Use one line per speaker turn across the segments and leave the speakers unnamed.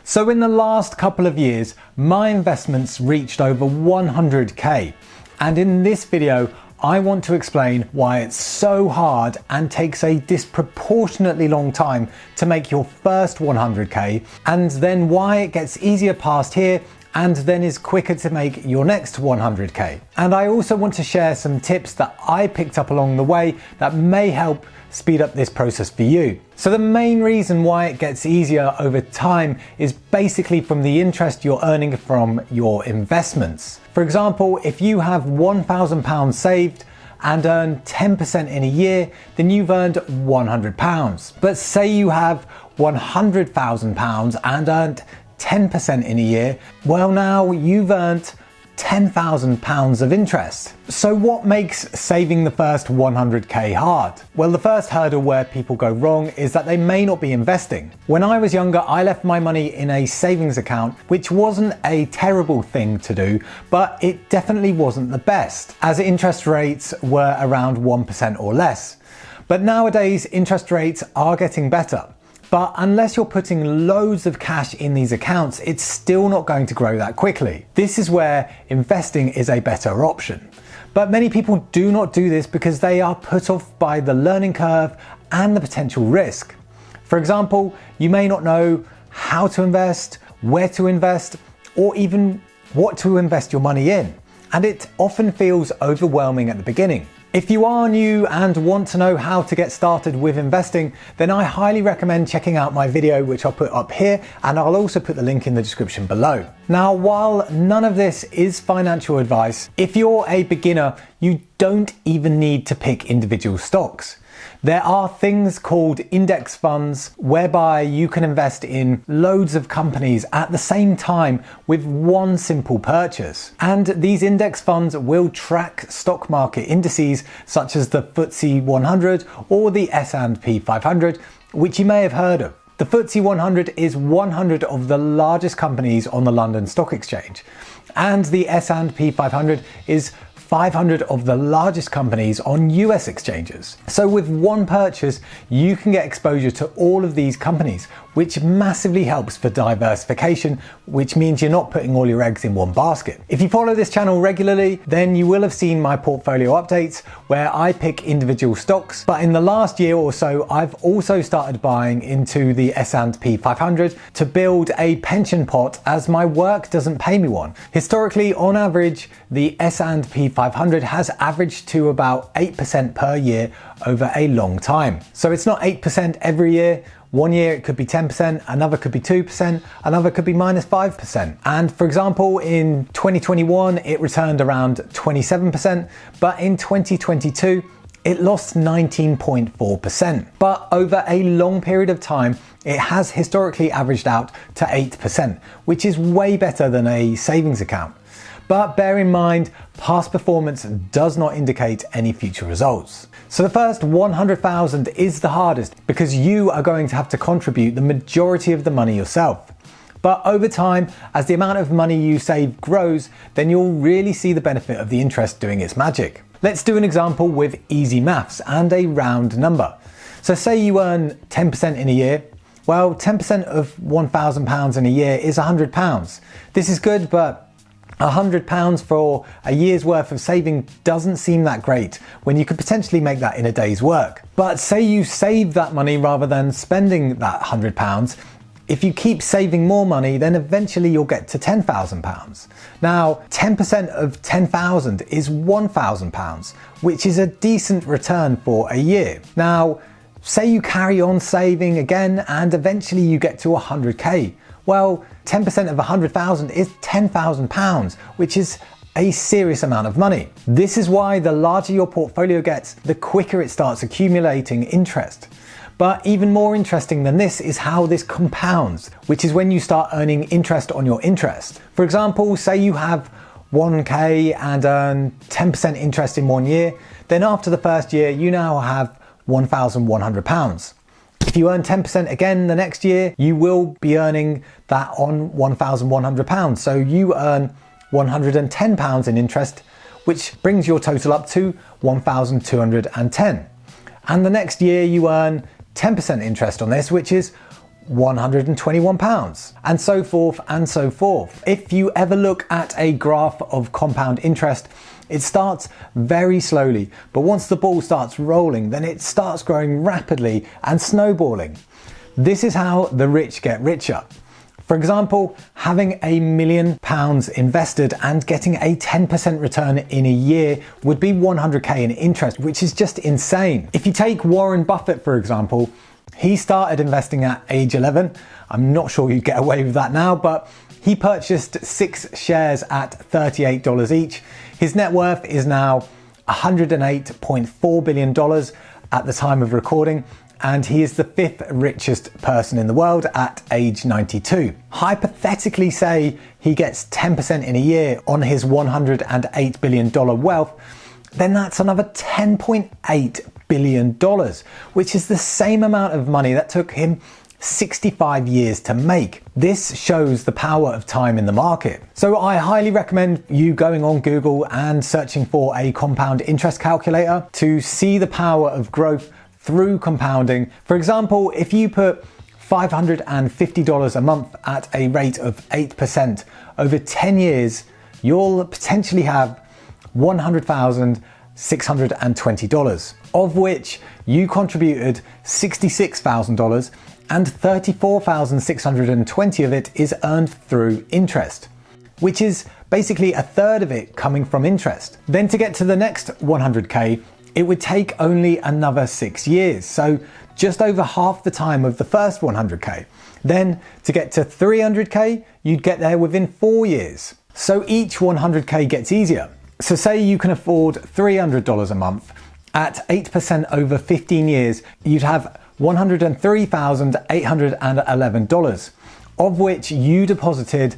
So in the last couple of years, my investments reached over 100k. And in this video, I want to explain why it's so hard and takes a disproportionately long time to make your first 100k, and then why it gets easier past here and then is quicker to make your next 100k. And I also want to share some tips that I picked up along the way that may help speed up this process for you. So the main reason why it gets easier over time is basically from the interest you're earning from your investments. For example, if you have £1,000 saved and earn 10% in a year, then you've earned £100. But say you have £100,000 and earned 10% in a year, well, now you've earned £10,000 of interest. So what makes saving the first 100k hard? Well, the first hurdle where people go wrong is that they may not be investing. When I was younger, I left my money in a savings account, which wasn't a terrible thing to do, but it definitely wasn't the best, as interest rates were around 1% or less. But nowadays, interest rates are getting better. But unless you're putting loads of cash in these accounts, it's still not going to grow that quickly. This is where investing is a better option. But many people do not do this because they are put off by the learning curve and the potential risk. For example, you may not know how to invest, where to invest, or even what to invest your money in. And it often feels overwhelming at the beginning. If you are new and want to know how to get started with investing, then I highly recommend checking out my video, which I'll put up here, and I'll also put the link in the description below. Now, while none of this is financial advice, if you're a beginner, you don't even need to pick individual stocks. There are things called index funds whereby you can invest in loads of companies at the same time with one simple purchase. And these index funds will track stock market indices such as the FTSE 100 or the S&P 500, which you may have heard of. The FTSE 100 is 100 of the largest companies on the London Stock Exchange, and the S&P 500 is 500 of the largest companies on US exchanges. So with one purchase, you can get exposure to all of these companies, which massively helps for diversification, which means you're not putting all your eggs in one basket. If you follow this channel regularly, then you will have seen my portfolio updates where I pick individual stocks. But in the last year or so, I've also started buying into the S&P 500 to build a pension pot, as my work doesn't pay me one. Historically, on average, the S&P 500 has averaged to about 8% per year over a long time. So it's not 8% every year. One year it could be 10%, another could be 2%, another could be minus 5%. And for example, in 2021, it returned around 27%, but in 2022, it lost 19.4%. But over a long period of time, it has historically averaged out to 8%, which is way better than a savings account. But bear in mind, past performance does not indicate any future results. So the first 100,000 is the hardest because you are going to have to contribute the majority of the money yourself. But over time, as the amount of money you save grows, then you'll really see the benefit of the interest doing its magic. Let's do an example with easy maths and a round number. So say you earn 10% in a year. Well, 10% of £1,000 in a year is £100. This is good, but £100 for a year's worth of saving doesn't seem that great when you could potentially make that in a day's work. But say you save that money rather than spending that £100. If you keep saving more money, then eventually you'll get to £10,000. Now, 10% of 10,000 is £1,000, which is a decent return for a year. Now, say you carry on saving again and eventually you get to 100k. Well, 10% of 100,000 is £10,000, which is a serious amount of money. This is why the larger your portfolio gets, the quicker it starts accumulating interest. But even more interesting than this is how this compounds, which is when you start earning interest on your interest. For example, say you have 1k and earn 10% interest in 1 year, then after the first year, you now have £1,100. If you earn 10% again the next year, you will be earning that on £1,100. So you earn £110 in interest, which brings your total up to £1,210. And the next year you earn 10% interest on this, which is £121, and so forth and so forth. If you ever look at a graph of compound interest, it starts very slowly, but once the ball starts rolling, then it starts growing rapidly and snowballing. This is how the rich get richer. For example, having £1 million invested and getting a 10% return in a year would be 100k in interest, which is just insane. If you take Warren Buffett, for example, he started investing at age 11. I'm not sure you'd get away with that now, but he purchased 6 shares at $38 each. His net worth is now $108.4 billion at the time of recording, and he is the 5th richest person in the world at age 92. Hypothetically say he gets 10% in a year on his $108 billion wealth, then that's another $10.8 billion, which is the same amount of money that took him 65 years to make. This shows the power of time in the market. So I highly recommend you going on Google and searching for a compound interest calculator to see the power of growth through compounding. For example, if you put $550 a month at a rate of 8% over 10 years, you'll potentially have $100,620, of which you contributed $66,000 and $34,620 of it is earned through interest, which is basically a third of it coming from interest. Then to get to the next 100k, it would take only another 6 years, so just over half the time of the first 100k. Then to get to 300k, you'd get there within 4 years. So each 100k gets easier. So say you can afford $300 a month. At 8% over 15 years, you'd have $103,811, of which you deposited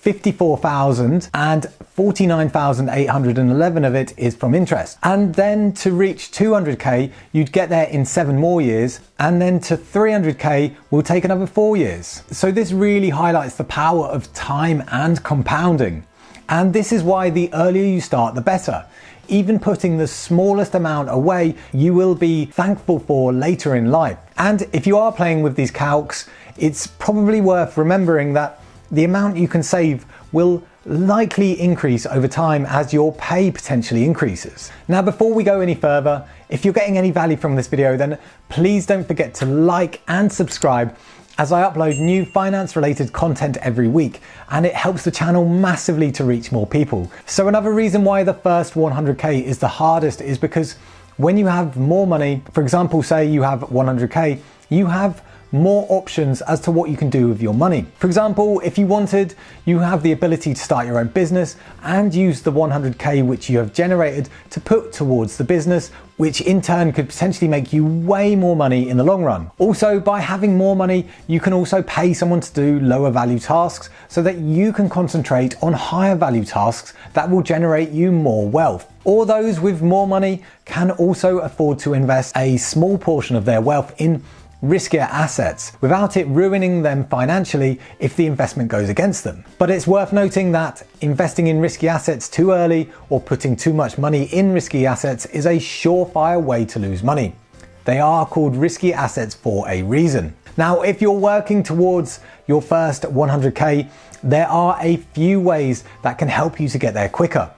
$54,000 and $49,811 of it is from interest. And then to reach 200k, you'd get there in 7 more years, and then to 300k will take another 4 years. So this really highlights the power of time and compounding. And this is why the earlier you start, the better. Even putting the smallest amount away, you will be thankful for later in life. And if you are playing with these calcs, it's probably worth remembering that the amount you can save will likely increase over time as your pay potentially increases. Now, before we go any further, if you're getting any value from this video, then please don't forget to like and subscribe, as I upload new finance related content every week, and it helps the channel massively to reach more people. So another reason why the first 100k is the hardest is because when you have more money, for example, say you have 100k, you have more options as to what you can do with your money. For example, if you wanted, you have the ability to start your own business and use the 100k which you have generated to put towards the business, which in turn could potentially make you way more money in the long run. Also, by having more money, you can also pay someone to do lower value tasks so that you can concentrate on higher value tasks that will generate you more wealth. Or those with more money can also afford to invest a small portion of their wealth in riskier assets without it ruining them financially if the investment goes against them. But it's worth noting that investing in risky assets too early or putting too much money in risky assets is a surefire way to lose money. They are called risky assets for a reason. Now, if you're working towards your first 100k, there are a few ways that can help you to get there quicker.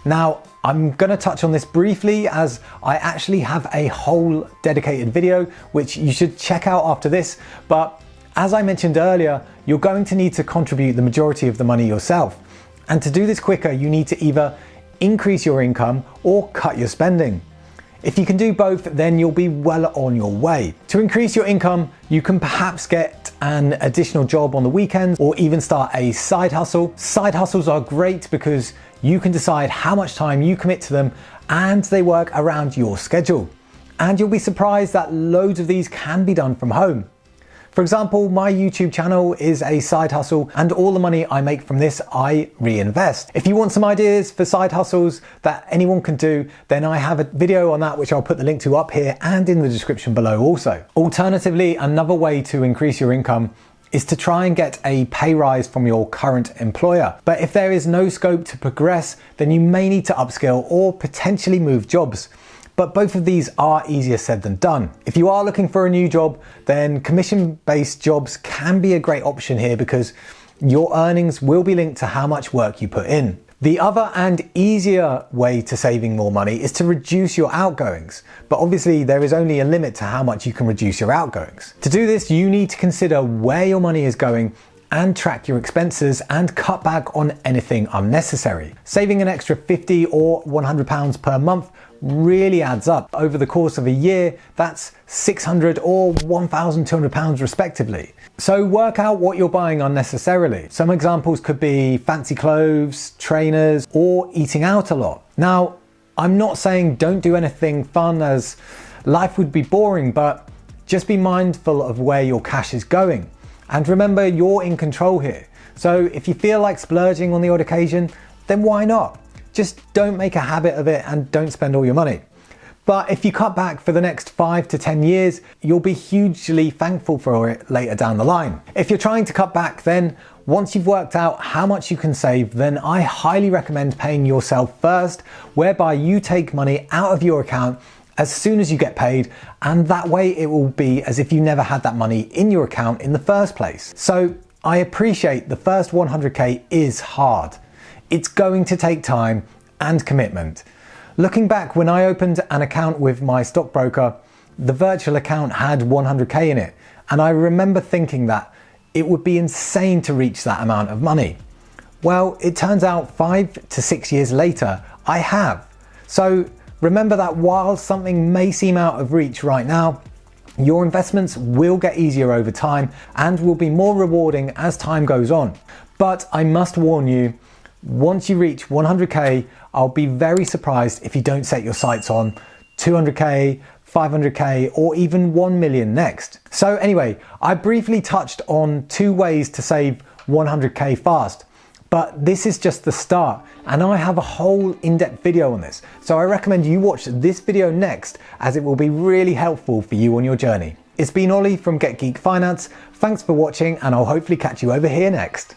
Now, I'm going to touch on this briefly as I actually have a whole dedicated video which you should check out after this, but as I mentioned earlier, you're going to need to contribute the majority of the money yourself. And to do this quicker, you need to either increase your income or cut your spending. If you can do both, then you'll be well on your way. To increase your income, you can perhaps get an additional job on the weekends or even start a side hustle. Side hustles are great because you can decide how much time you commit to them and they work around your schedule. And you'll be surprised that loads of these can be done from home. For example, my YouTube channel is a side hustle and all the money I make from this, I reinvest. If you want some ideas for side hustles that anyone can do, then I have a video on that which I'll put the link to up here and in the description below also. Alternatively, another way to increase your income is to try and get a pay rise from your current employer. But if there is no scope to progress, then you may need to upskill or potentially move jobs. but both of these are easier said than done. If you are looking for a new job, then commission-based jobs can be a great option here because your earnings will be linked to how much work you put in. The other and easier way to saving more money is to reduce your outgoings, but obviously there is only a limit to how much you can reduce your outgoings. To do this, you need to consider where your money is going and track your expenses and cut back on anything unnecessary. Saving an extra £50 or £100 per month really adds up. Over the course of a year, that's £600 or £1,200 respectively. So work out what you're buying unnecessarily. Some examples could be fancy clothes, trainers, or eating out a lot. Now, I'm not saying don't do anything fun, as life would be boring, but just be mindful of where your cash is going. And remember, you're in control here. So if you feel like splurging on the odd occasion, then why not? Just don't make a habit of it and don't spend all your money. But if you cut back for the next 5 to 10 years, you'll be hugely thankful for it later down the line. If you're trying to cut back, then once you've worked out how much you can save, then I highly recommend paying yourself first, whereby you take money out of your account as soon as you get paid, and that way it will be as if you never had that money in your account in the first place. So I appreciate the first 100k is hard. It's going to take time and commitment. Looking back, when I opened an account with my stockbroker, the virtual account had 100k in it, and I remember thinking that it would be insane to reach that amount of money. Well, it turns out 5 to 6 years later, I have. So remember that while something may seem out of reach right now, your investments will get easier over time and will be more rewarding as time goes on. But I must warn you, once you reach 100k, I'll be very surprised if you don't set your sights on 200k, 500k, or even 1 million next. So anyway, I briefly touched on 2 ways to save 100k fast, but this is just the start, and I have a whole in-depth video on this. So I recommend you watch this video next, as it will be really helpful for you on your journey. It's been Ollie from Get Geek Finance. Thanks for watching, and I'll hopefully catch you over here next.